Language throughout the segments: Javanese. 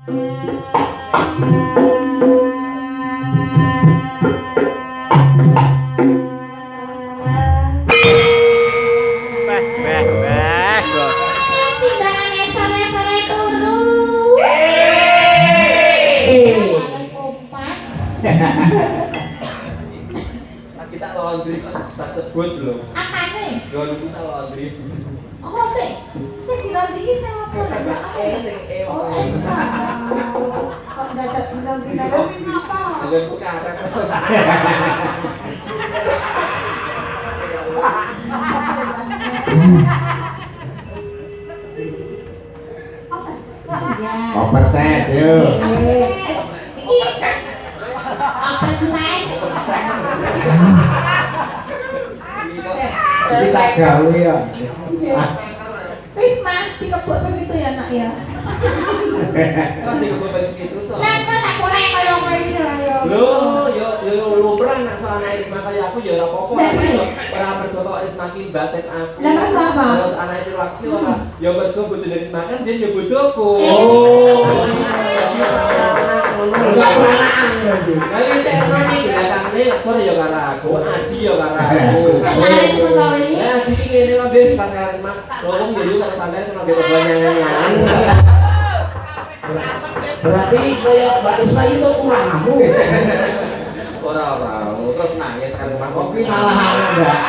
Kita laundry tak sebut belum? Apane? Laundry kita laundry. Oh, sik di laundry iki sing apa nek Sing Oh, kok dadak di laundry apa? Sing ku karet. Koper ses yuk. Bisa gawe ya. Wis mah dikebut begitu ya nak ya. Kan dikebut begitu toh. Lah kok tak korek kaya kowe iki lho ya. Yo lumrah nak soal anak Risma kaya aku ya ora apa-apa. Ora mergo kok Risma ki batet aku. Lah mergo apa? Terus anak itu laki ora. Ya mergo bojone Risma kan dia ya bojoku. Saperanaan berarti. Lah iki tekno iki belakangane sore ya karo aku, Adi ya karo aku. Lah wis menawa iki. Ya Adi iki ngene kok ben pas karo Risma. Ngomong yo karo sampean kena beda banyangan. Berarti kaya Mbak Risma itu kurang kamu. Ora. Terus nangis tekan rumah kok. Kopi malah enggak.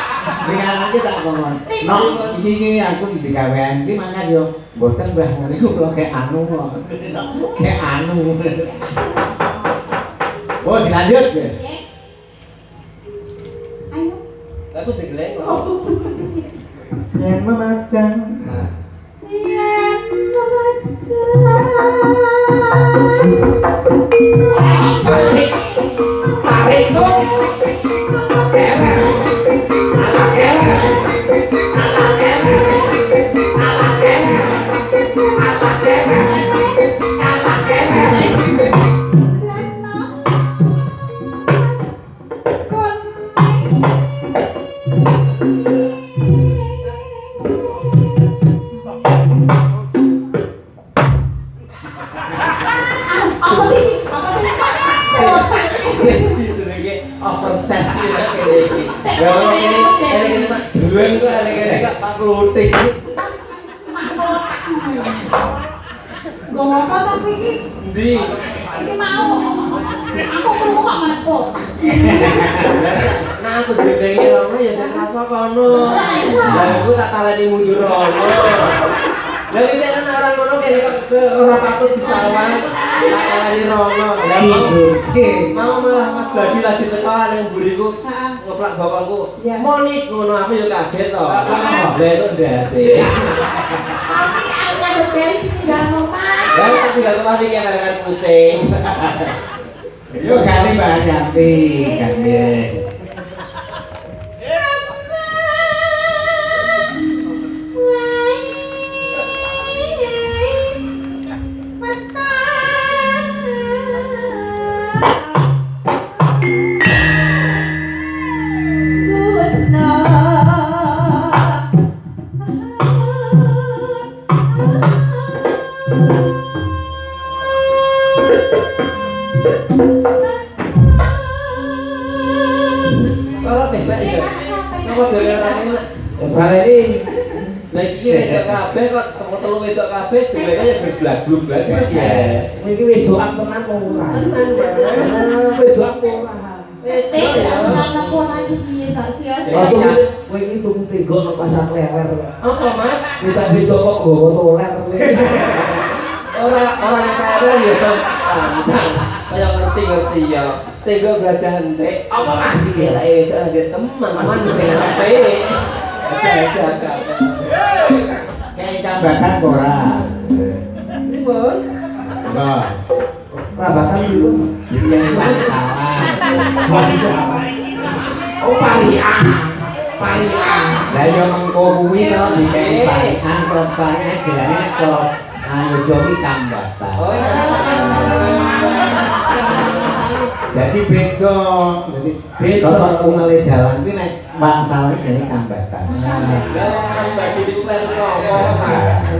Dengan nanti tak ngomong. Nok iki aku di gawean iki mangan yo. Mboten Mbah niku kula kayak anu kok. Kayak anu. Oh, dilanjut ya. Ayo. Aku jegleng kok. Yang memacang. Yang Asik. Tarik tuh. Kewer. Ala kewer. Ala kewer. Ala kewer. Ala kewer. Ala kewer. Overset ya kene iki. Ya kene mak jeleng kok kene kok Pak Klutik. Ngomong apa tapi iki? Endi? Iki mau. Aku krungu kok menepuk. Nah aku jenenge rono ya sing rasa kono. Lah aku tak taleni mundur rono. Lah iki nek orang ngono kene kok ora patut disawang. Tak taleni rono. Lah mau malah Mas Badi lagi teko ning mburiku. Ngeplak bokongku. Monik ngono aku yo kaget to. Lah itu ndase. Aku nyambut gawe tinggal omah. Lah tak tinggal omah iki karo kucing. Yo ganti Mbak Yanti, ganti. Baleni Lah iki wedok kabeh kok telu wedok kabeh jenenge ya berblak-blak ya. iki wedokan tenan ora. Tenan ya. Wedokan ora. Wedok ya ana apa lagi piye tak sia-sia. Waktu kowe iki tuku tenggo nang pasar lewer. Apa Mas? Kita wedok kok gowo toler kowe. Ora lewer ya. Lancang. Kaya ngerti ya. Tenggo gadah entek. Apa Mas iki? Ya itu ada teman sing apik. Aja-aja kabeh. Kayak tambatan kok ora. Pripun? Enggak. Rabatan dulu. Yang salah. Salah. Oh parian. Parian. Lah yo mengko kuwi to dikeki parian propane jelane kok ayo jowi tambatan. Oh. Jadi beda. Jadi beda kok ungale jalan kuwi nek masalah jenenge kambatan. Lah bagi di plan nopo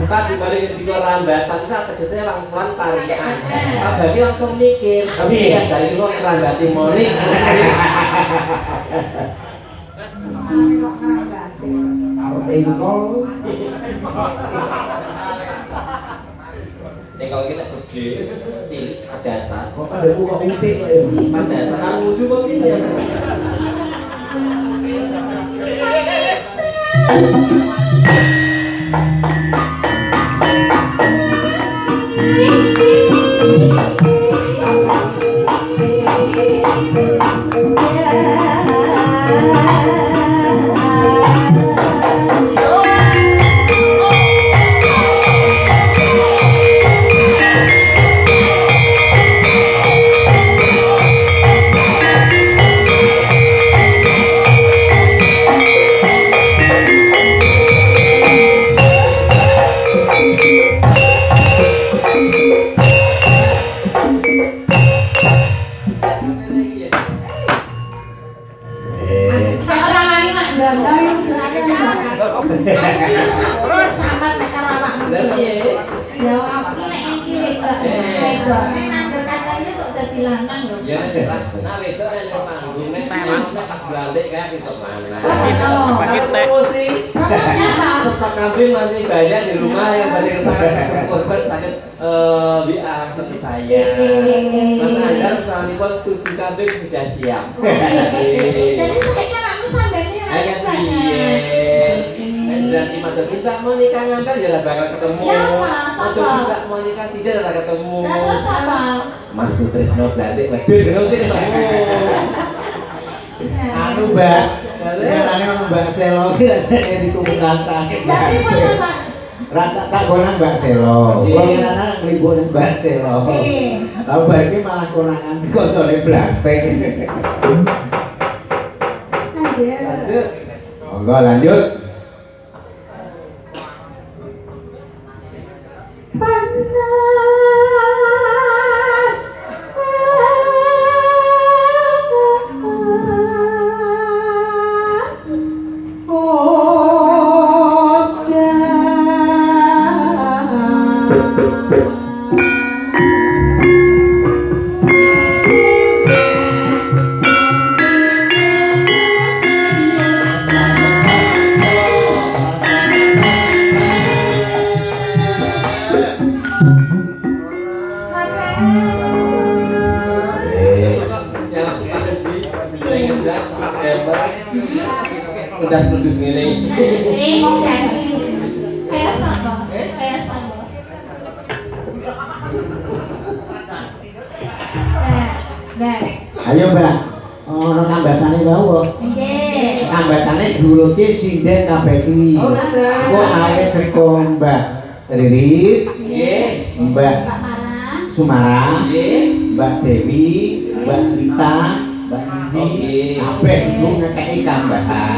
Pak dibalik ketika rambatan itu tegese langsungan parian. Pak bagi langsung mikir tapi ya dari lu rambati moni. Arep engkol. Nek kalau kita gede, cilik, adasan. Kok ada uang utik ya. Adasan kan wudu kok piye? Sambat nek karo awakmu. Lah piye? Ya aku nek iki wedok nek nanggur katanya sok dadi lanang lho. Ya nek wedok nek manggung nek pas balik kayak pisok mana. Betul. Promosi. Siapa? Stok kambing masih banyak di rumah yang pada kesalahan korban sakit biar seperti saya. Mas Anjar misalnya 7 kambing sudah siap. Jadi saya kamu sampeyan Ayat piye? Nek jenengan iki matur Mbak mau nikah ngambil ya bakal ketemu. Ya, Mas, Matur apa? Mbak mau nikah sida ora ketemu. Lah terus apa? Mas Sutrisno berarti wedhus ngono sih ketemu. Anu Mbak, nyatane ono Mbak Selo iki ada di kumpulan Berarti apa? Rata tak gonan Mbak Selo. Kok nyatane nglibune Mbak Selo. Lah bar iki malah konangan kancane blanteng. Lanjut. Monggo lanjut. Pedas-pedas ngene. Kok ganti? Kayak sama. Kayak sama. Nah. Ayo Mbak. Ono kambatane wae. Nggih. Kambatane juluke sinden kabeh kuwi. Oh, nada. Kok awet sriko Mbak Riri, Nggih. Mbak Pak Marah. Sumara, Nggih. Mbak Dewi, Mbak Lita, Mbak Indi, Oke. kabeh itu ngekeki kambahan.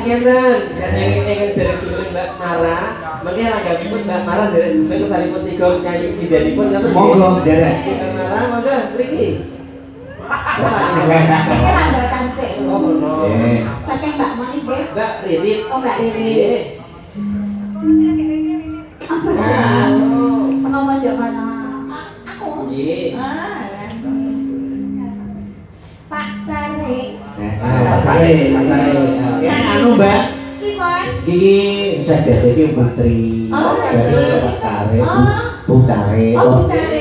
Ngeten, yang ingin derek jumlah Mbak Mara, mungkin langgapipun Mbak Mara derek jumlah kesalipun 3 nyanyi sidanipun ngaten. Monggo derek. Mbak Mara, monggo mriki. Ini lambatan sik. Oh, ngono. Nggih. Saking Mbak Moni nggih. Mbak Ridit. Oh, Mbak Riri. Nggih. Nah, Sengaja aja mana? Aku. Nggih. Pak Cari. Pacare. Ya anu Mbak, Ipon. iki sedhese iki putri. Oh, Jadi putri. Pak Care, Oh. Bu Care. Oh, Bu Care.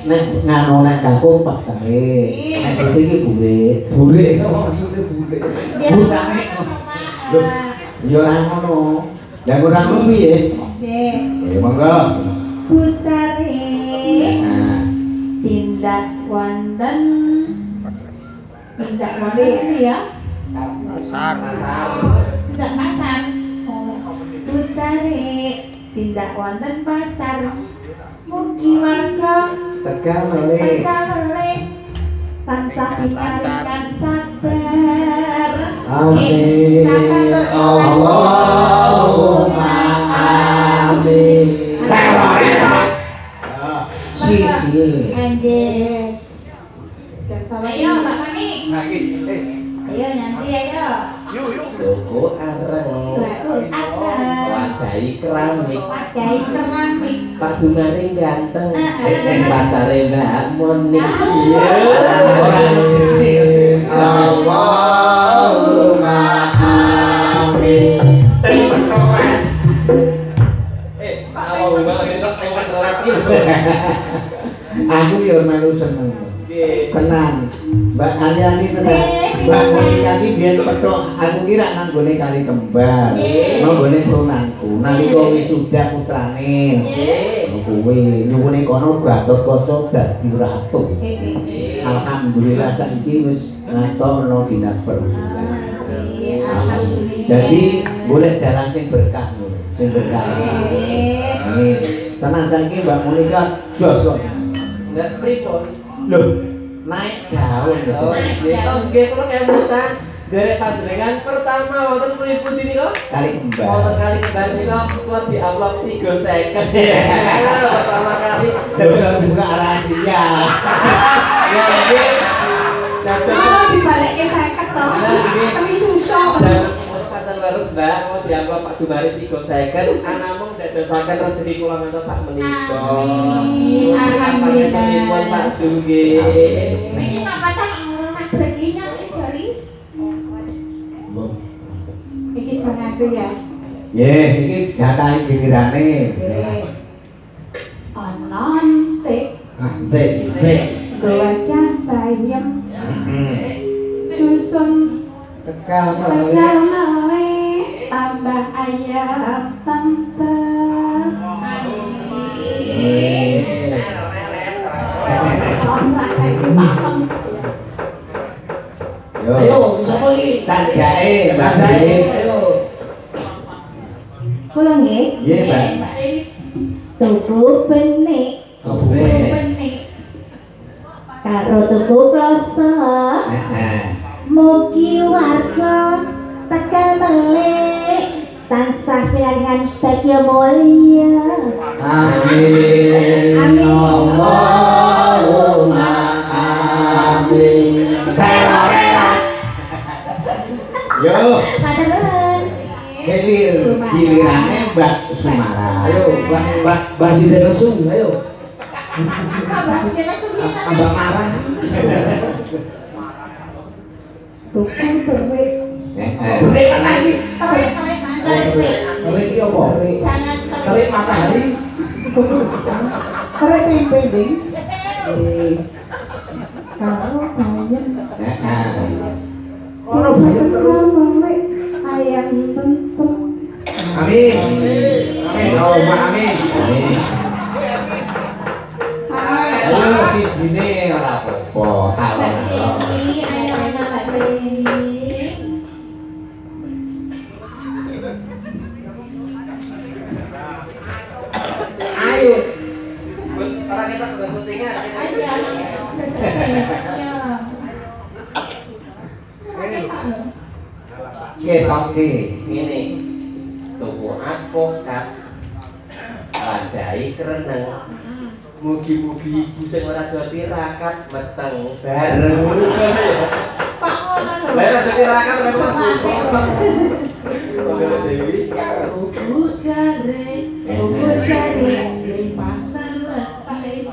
Nek nganu nek kakung Pak Care. Nek putri iki bule. Bule maksudnya bule. Bu Care. Loh, ya ora ngono. Lah kurang lu piye? Ya monggo. Bu Cari. Nah, Tindak wonten. Tindak wonten ini ya. Pasar. Tindak pasar. Bu Cari. Tindak wonten pasar. Mugi warga tegal melih. melih tansah pinaringan sabar. Amin. Allahumma amin. Si. Nggih. lagi. Ayo nanti ayo. Tuku areng. Tuku areng. Wadai keramik. Wadai keramik. Pak Jumaring ganteng. Heeh. Pacare Mbak Monik. Allahumma amin. Allahumma amin kok temen telat gitu. Aku yo melu seneng. Tenan. Mbak Aliani tenan. Mbak Monikani biyen petok aku kira nang gone kali kembar. Nang gone pronanku. Nalika wisuda putrane. Kuwi nyuwune kono Gatot-kaca dadi ratu. Alhamdulillah saiki wis ngasta ana dinas perhubungan. Alhamdulillah. Jadi boleh jalan sing berkah ngono. Sing berkah. Amin. Tenang saiki Mbak Monika jos kok. Lah pripun? Loh, naik daun ya. Oh, nggih kula kemutan. Derek panjenengan pertama wonten pripun ini kok? Kali kembar. Wonten kali kembar nika kula di-upload 3 second. Pertama kali. Dosa buka rahasia. Ya nggih. Dados Kalau dibalikke 50 cok. Kami susah. dados semono pancen leres Mbak, kula di-upload Pak Jumari 3 second. Anamung dadosaken rezeki kula ngantos sak menika. Amin. Alhamdulillah. Sampun Pak Nggih. Ini apa tak rezekinya jari? Iki janganku ya. Ye, iki jatah gilirane. Ononte Dek. gowadah bayam dusun Tegal tegal male tambah ayam tante. Ora iki pakem. Yo. Ayo, sapa iki? Candake, Mbak Candake. Dewi. Ayo. Kula nggih. Iya, Mbak. Tuku benik Apa benik karo tuku kloso. Mugi warga Tegal melek tansah pinaringan sebagai mulia. Amin. Amin. Allahumma amin. Yo, Padahal gilirane Mbak Sumara. Ayo, Mbak Sida langsung, ayo. Mbak sudah langsung Abang marah. tuku benik Benek mana iki? terik mas terik Terik iki apa? jangan Terik matahari. terik tempe ding karo bayam Ono bayam terus. melek ayam tante. Amin. Amin. Allahumma amin. Amin. Ayo sijine ora apa-apa. Alon-alon. Ayo enak Mbak Dewi. Ayo. Para kita ke syutingan. Ayo. Ketoke. Ngene. Tuku alpukat. Wadai kereneng. Mugi-mugi ibu sing ora do tirakat meteng bareng. Pak ngono lho. Lah ora do tirakat ora Mbak Dewi. Ubu jare ning pasar lagi.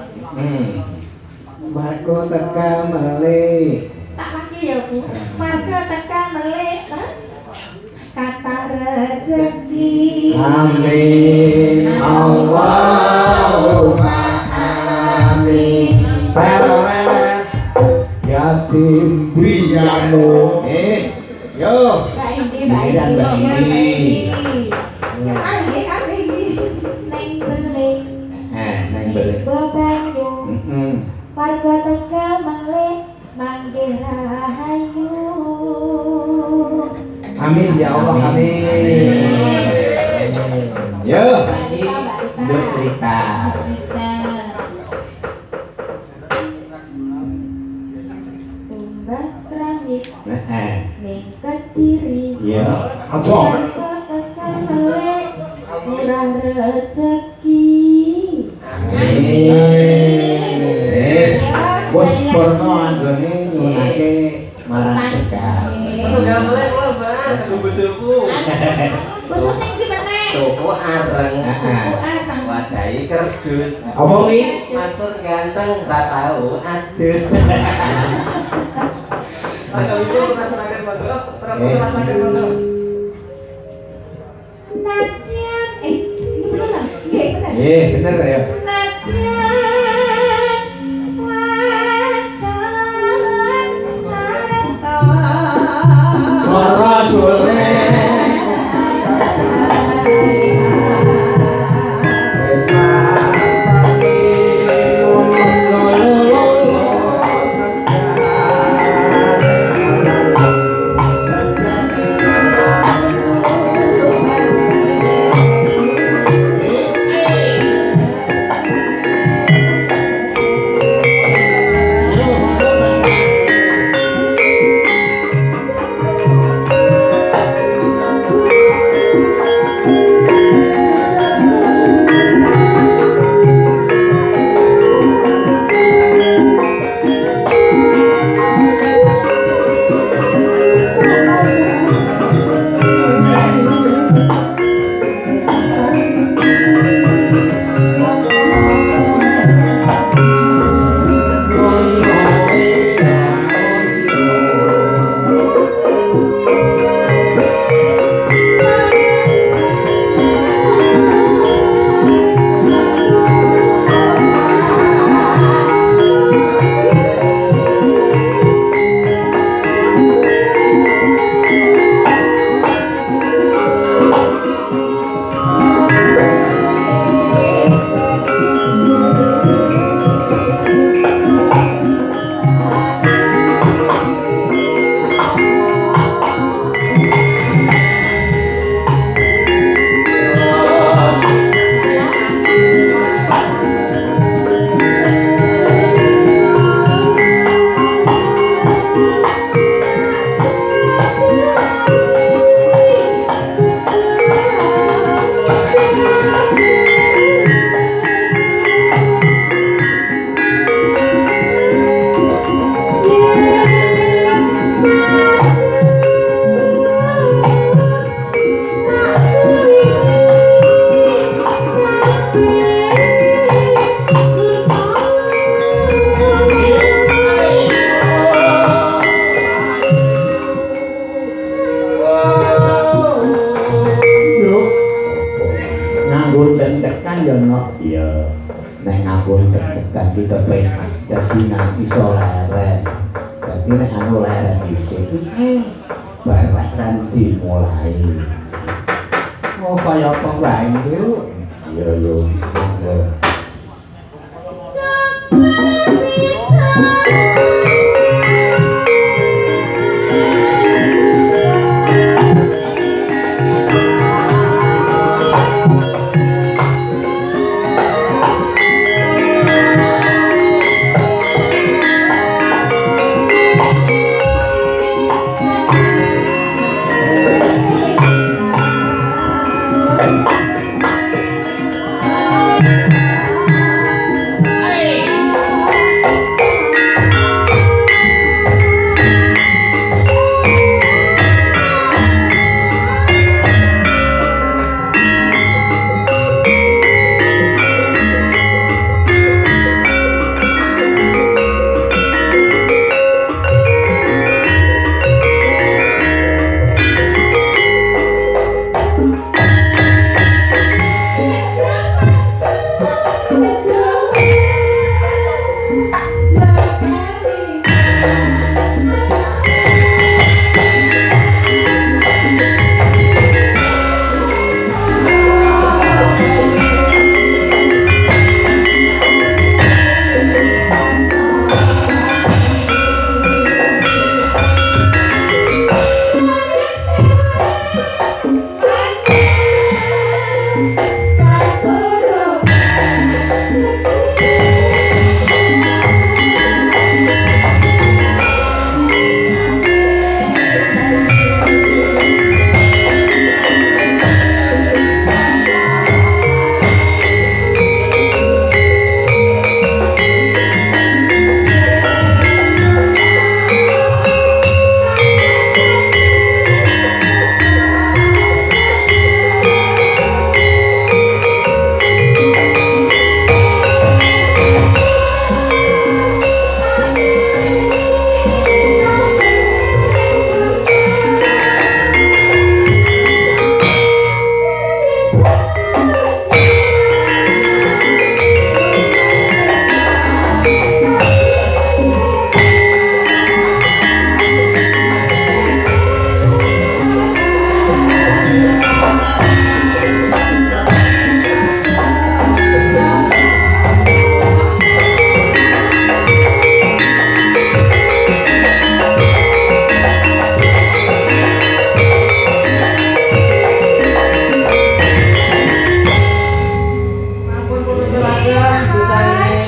Marco Tegal melek. Tak pake ya Bu. Marga Tegal melek terus kata rezeki. Amin. Allahumma amin. Peroleh yatim piano. Yo. Mbak Indi, Giliran Mbak Indi. Ayo, neng belik. Neng beli. Bebanyu. Warga Tegal melek manggih rahayu. Amin ya Allah, amin. Yo, saiki nduk cerita. Tumbas keramik ning Kediri. Yo. Apa? Warga Tegal melek murah rezeki. Wes porno anggone nyunake marang kanggo bojoku. Bojo sing ndi meneh? Toko areng. Tuku areng. Wadahi kerdus. Apa kuwi? Masur ganteng tak tahu adus. Ayo ibu rasakan monggo. Terus rasakan monggo. Nadyan ini beneran? Nggih, bener. Iya, bener ya. Nadyan wadan sarta. Suara sore. Dadi nang iso leren. Dadi nek anu leren dhisik barang dimulai. Oh kaya apa wae yo. Iya yo.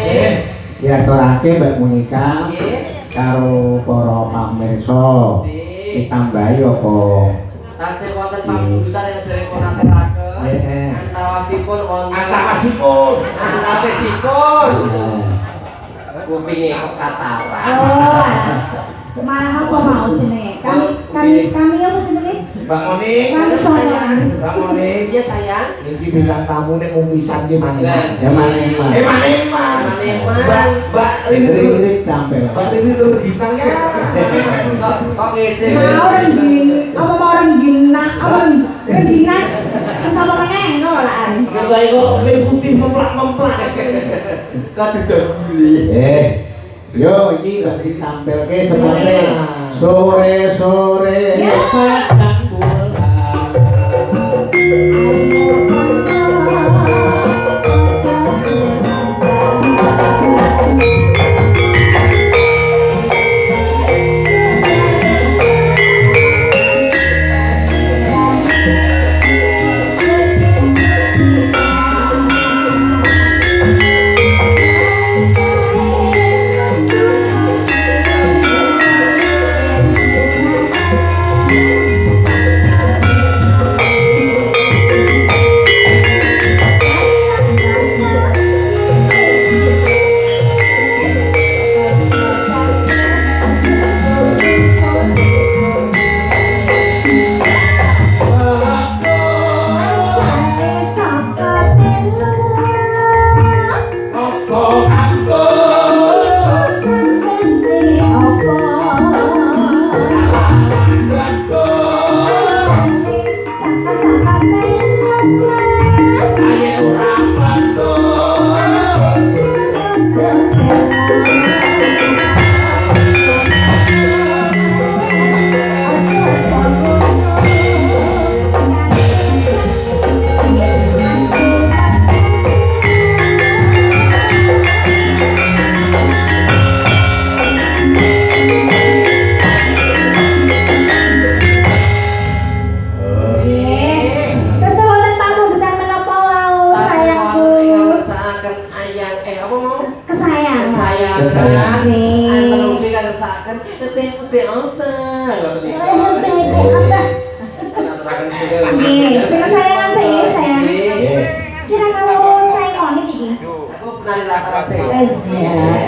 Nggih. Diaturake Mbak Monika Nggih. karo para pamirsa. Ditambahi apa? Tasih wonten pamungkutan yang dereng pun aturaken. Heeh. Antawasipun wonten. Antawasipun. Antawasipun. Kupinge kok kataran. Oh, malah apa mau jenenge? Kami apa jenenge? Mbak Monik. Kami sayang. Mbak Monik. Iya sayang. Niki bintang tamu nek mung pisan ki maneh. Ya maneman. Maneman. Mbak Lirik tampil. Mbak ini tuh bintang ya. Kok ngece. Mau renggin, apa mau renggina, apa rengginas? Sama meneng ngono lah. Kalau kok ini putih memplak-memplak. Kok duduk guli. Yo iki lagi tampilke seperti sore-sore padang bulan.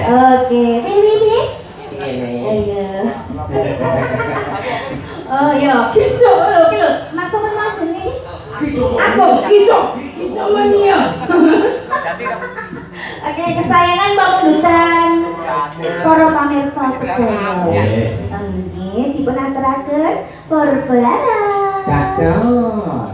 Oke, pilih. Ayo. Oh ya, kicu lho, masuk ke mana nih? Aku kicu mania. Oke, kesayangan Mbak Mundutan, para pamirsa sedaya. Nggih, dipun aturaken perbaran. Dados.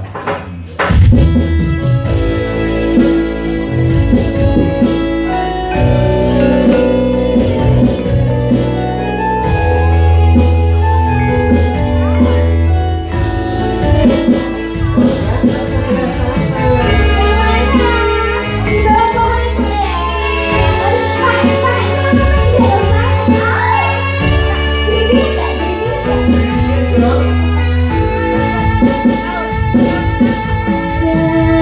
Yeah.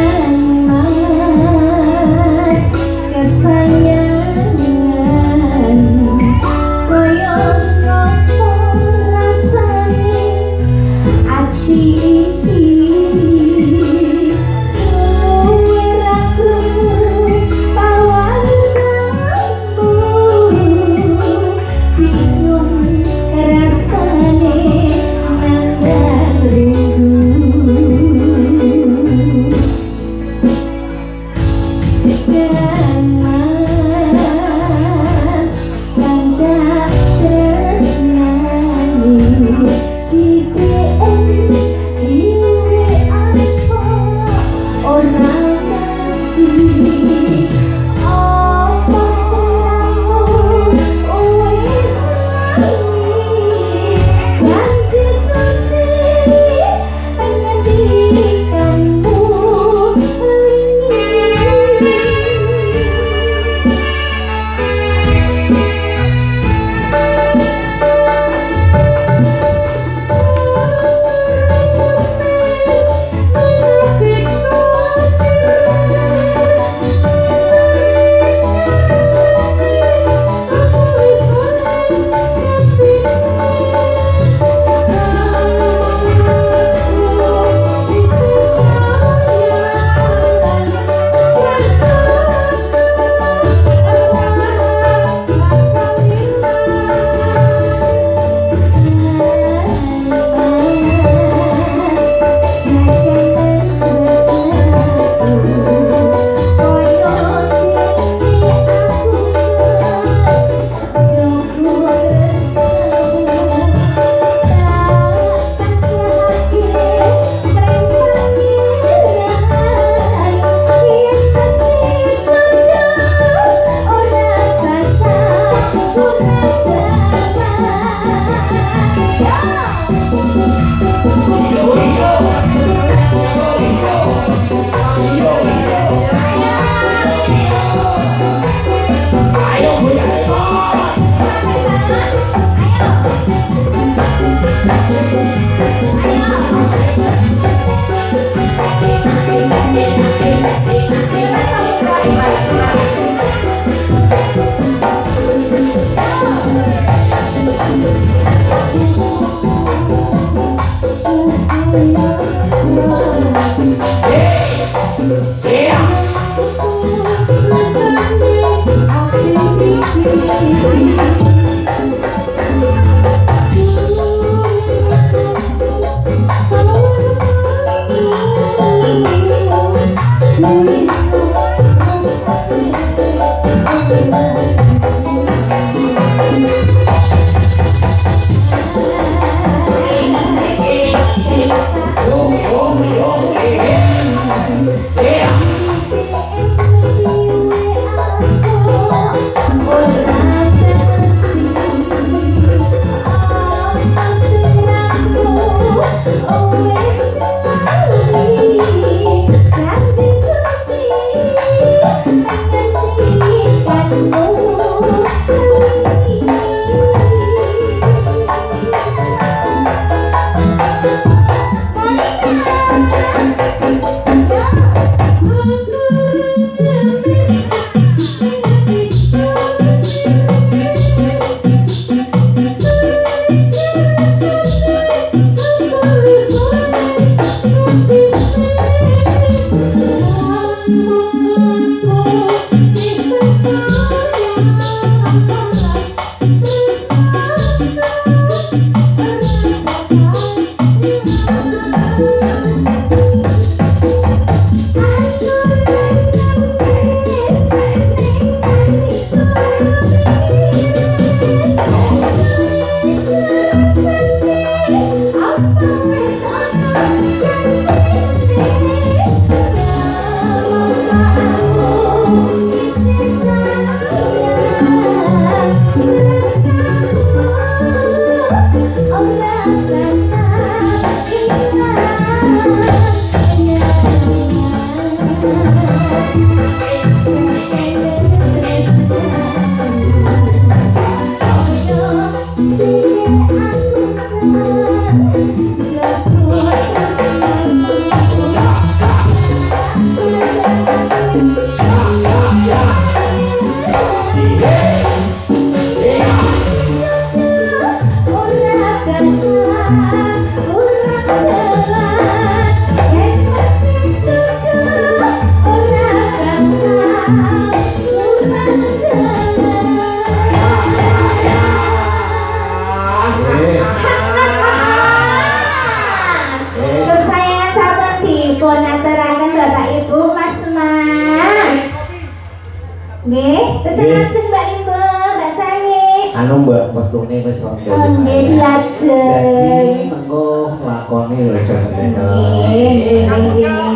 lajeng Mbak Limbo, Mbak Cahe. Anu Mbak wektune wis rondo. Nggih dilajeng. Dadi mengko lakone wis cekel. Nggih.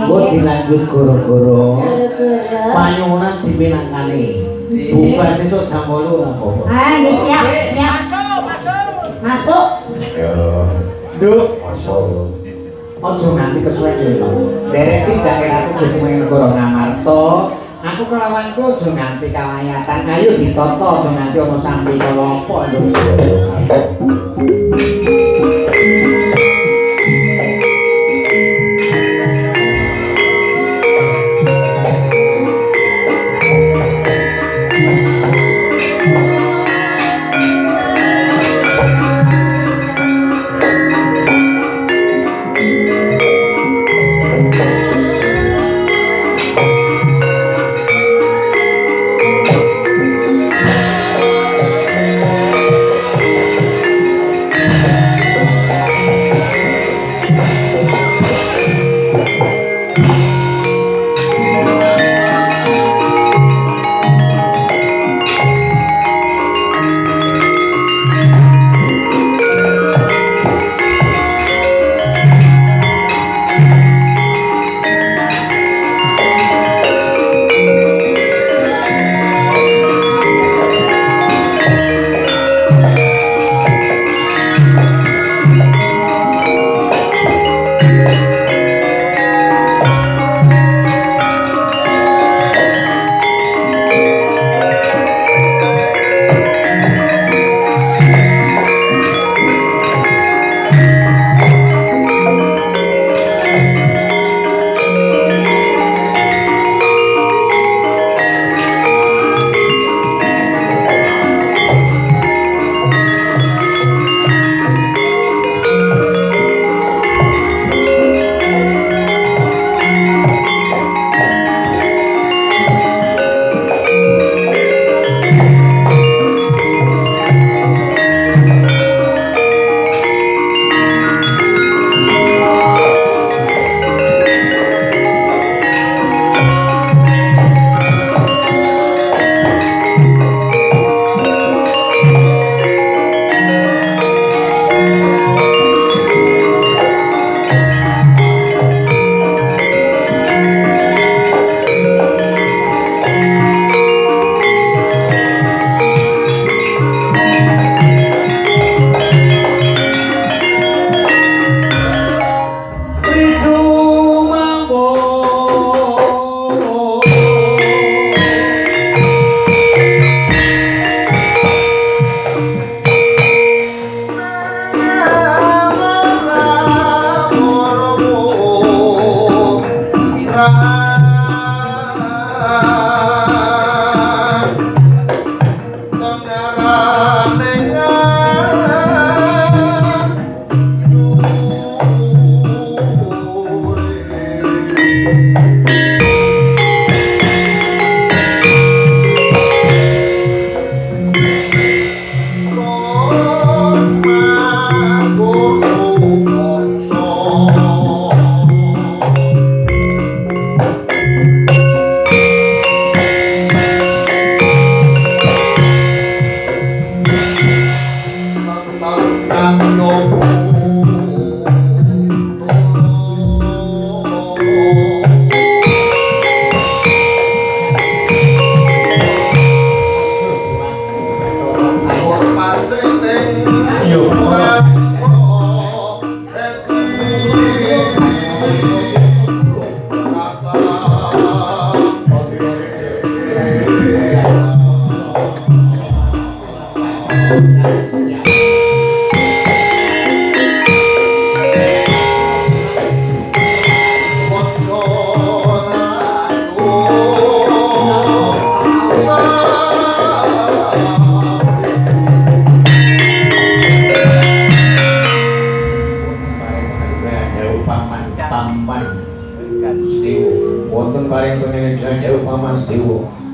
Mbok dilanjut goro-goro. Gara-gara. Panyuwunan dipinangkani. Bubar sesuk jam 8 apa? Ah, nggih siap, siap. Masuk. Yo. Nduk, masuk. Ojo nganti kesuwen lho. Derek iki daerahku Gusti Negara Ngamarta. Aku kelawanku ojo nganti kalayatan. Ayo ditata ojo nganti ana sampe kala apa lho.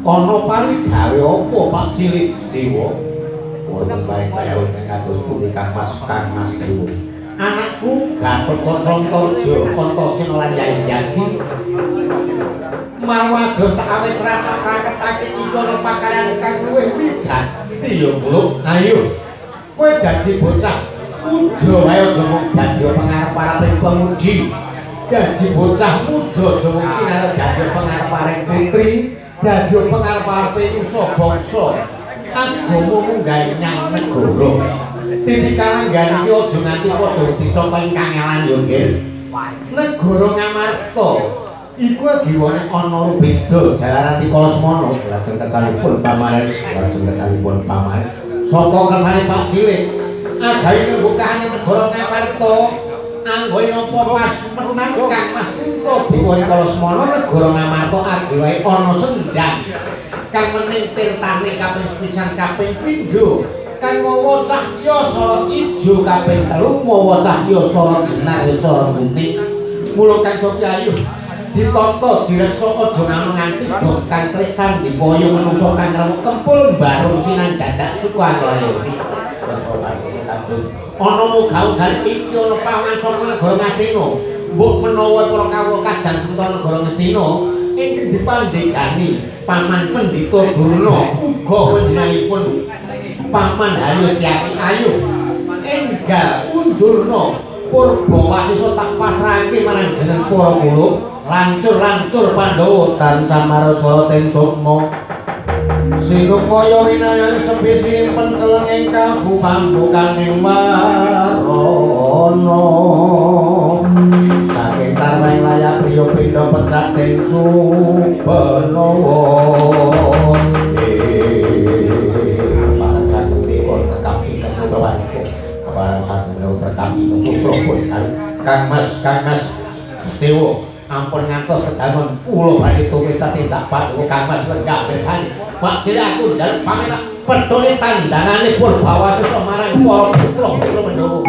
Ana parigawe apa Pak Cilik Dewa? Wonten paring kaya kados punika Mas Kang Mas Dewa. anakku Gatot Koncontorjo Antasena lan Yais Yagi marwado tak awet cerana raketake ikono pakaryan kang luwih wigati ya Muluk. Ayo kowe dadi bocah muda wae aja mung dadi pangarep-areping pemudi, dadi bocah muda aja mungkin arep dadi pangarep-areping putri, dadi pangarep-areping usa bangsa. Agamamu gawe nyang negara. Titikalan gani iki aja nganti padha disapa ing kangelan yo nggih. Negara Ngamarta iku giwane ana beda jalaran Nikala Semana lajeng kecalipun pamaren saka kersane Pak Cilik agawe pembukane negara Ngamarta anggoe napa pas menang Kang Mas Punta Dewa Nikala Semana negara Ngamarta agawe ana sendhang kang mening tirtane kaping sepisan kaping pindho kang mawa cahya sorot ijo kaping telu mawa cahya sorot jenar cara gunting mula Kang Sopyayu ditata direksa aja nganti dok kang trik sandipaya menungso kang remuk kempul mbarung sinan dadak suku anglayoni kados ana muga-muga iki ana pawangan saka negara Ngastina mbok menawa para kawula kadang senta negara Ngastina ing dipandhegani Paman Pendhita Durna uga panjenenganipun Paman Halusyati Ayu enggal undurna Purbawasisa tak pasrahake marang jeneng para kula lancur-lancur Pandhawa tansah marasa teng sukma sinupaya winayang sebisining pencelenging kabupambukaning marana saking tarweng layak priya pindha pecah teng Subenawa parang saged dipun tekapi keputrawanipun keparang saged tekapi keputrapun Kang Mas Dewa ampun ngantos kedangun kula badhe tumita tindak paduka Kang Mas lenggah pirsani Pak Cilik aku njaluk pamit pedhone tandangane Purbawasisa marang para putra-putra Pandhawa.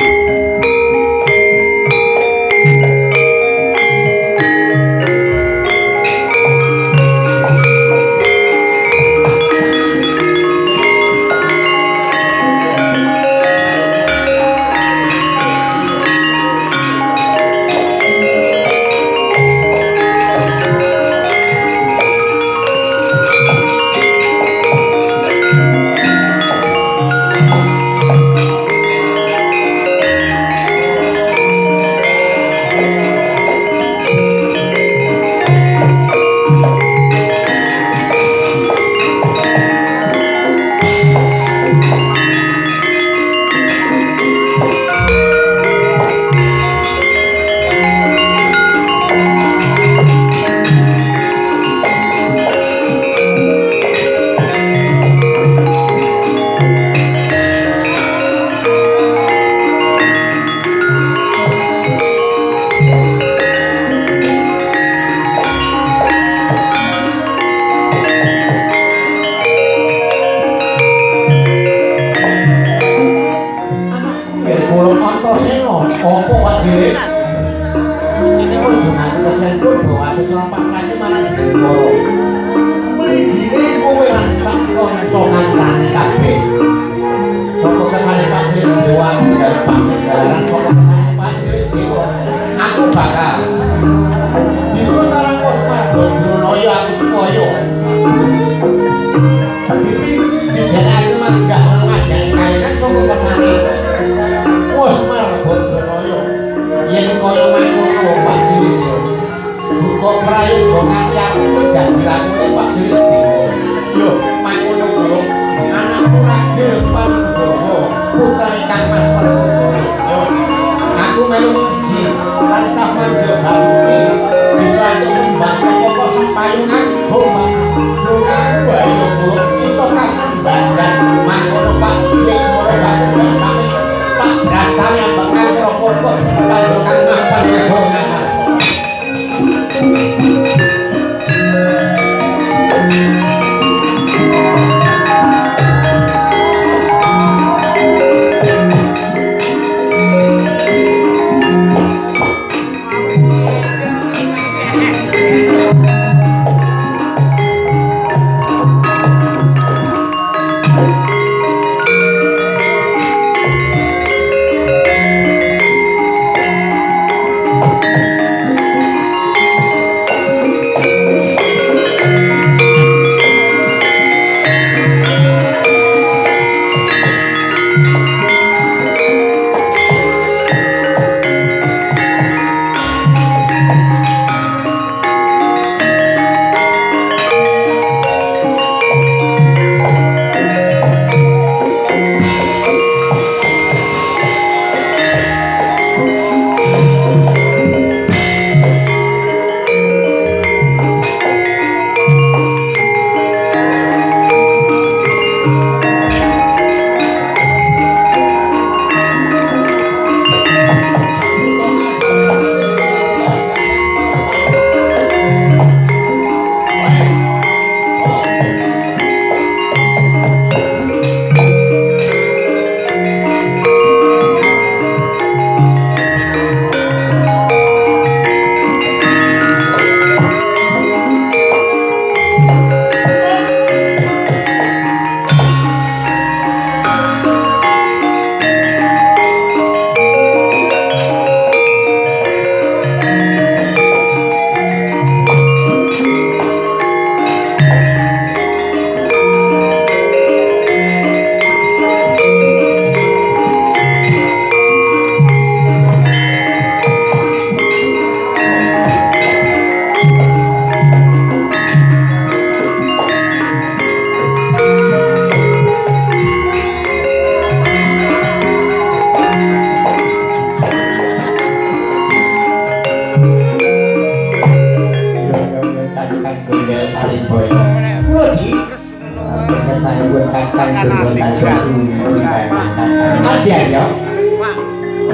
Aja ya.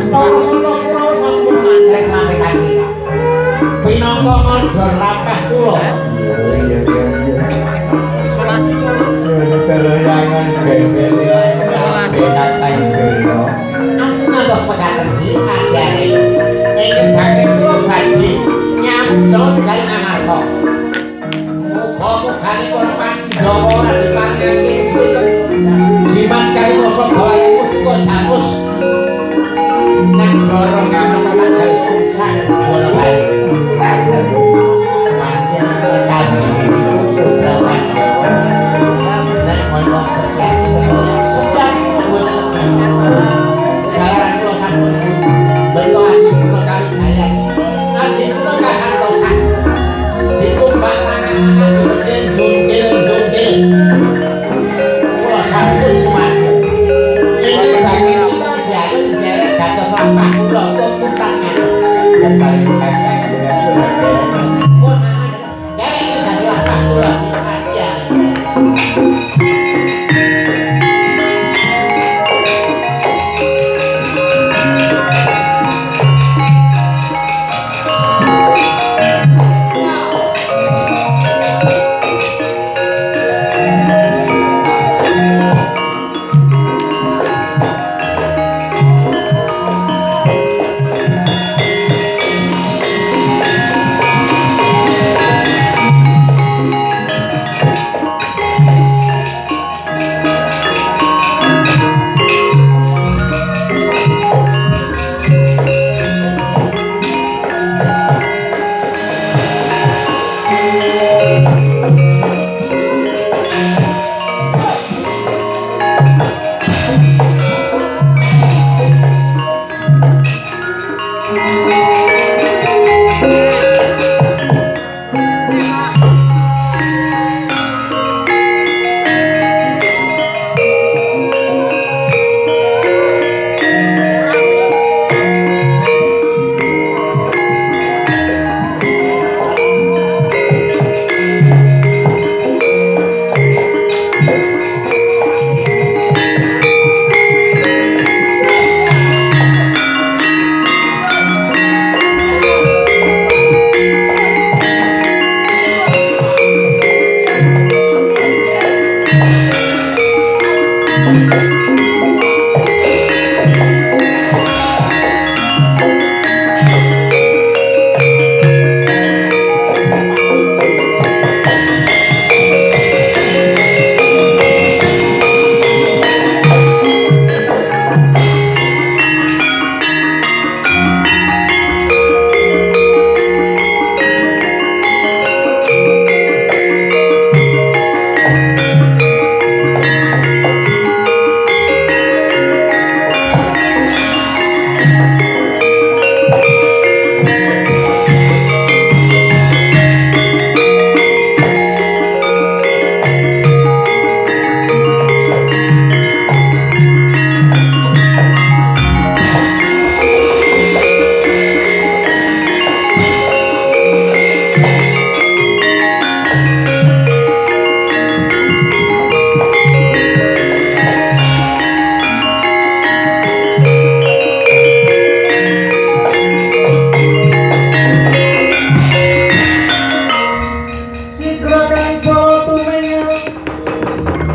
Sono kula sampun masreng lampekake. Pinangka ngondor lampah kula. Iya. Sedoloyangan bebel katang delo. Aku ngantos pekaten di ajare. Ingin bakal kula badhe nyambut kali Amarta. Muga-mugane para Pandhawa ora diparingake jimat kali rasa gawayanmu sika jangus. Negara Ngamarta tak susah ora bae. Masih terkadi sudah Pandhawa. Nek ono sejak mboten jalaran kula sampun bento aji kula kali jaya. Aji kula kasantosan. Dikumbang lanang-lanang jungkil. Kula sampun semadu. Ini bagi kita dialun derek dados lampah kula untuk tutangan. Dan saling kakak juga pun derek dadi lampah kula aja.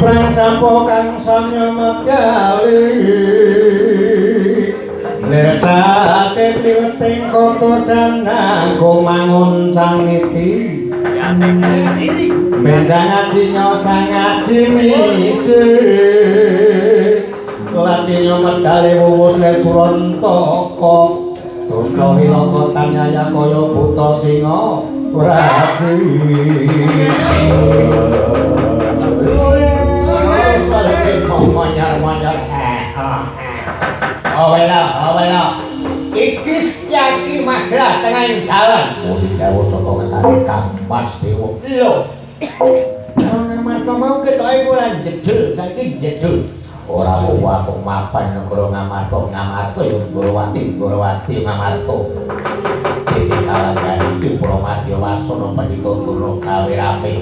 Prancapo kang sanya kali Nertake pileting koto dan aku mangun sang niti Benda ngaji nyokang ngaji miti Latinya medali wuwus le surontoko Terus hiloko tanyaya koyo buto singo Ragi Monyar-monyar Awela Iki Setyaki Madrah tengah dalan Muli dewa saka ngesari kampas dewa Lho Ngamarta mau ketoke ora jedul saiki jedul ora aku mapan negara Ngamarta ya Gorowati Ngamarta iki kalangan iki Pramadya Wasana Pandhita Durna gawe rame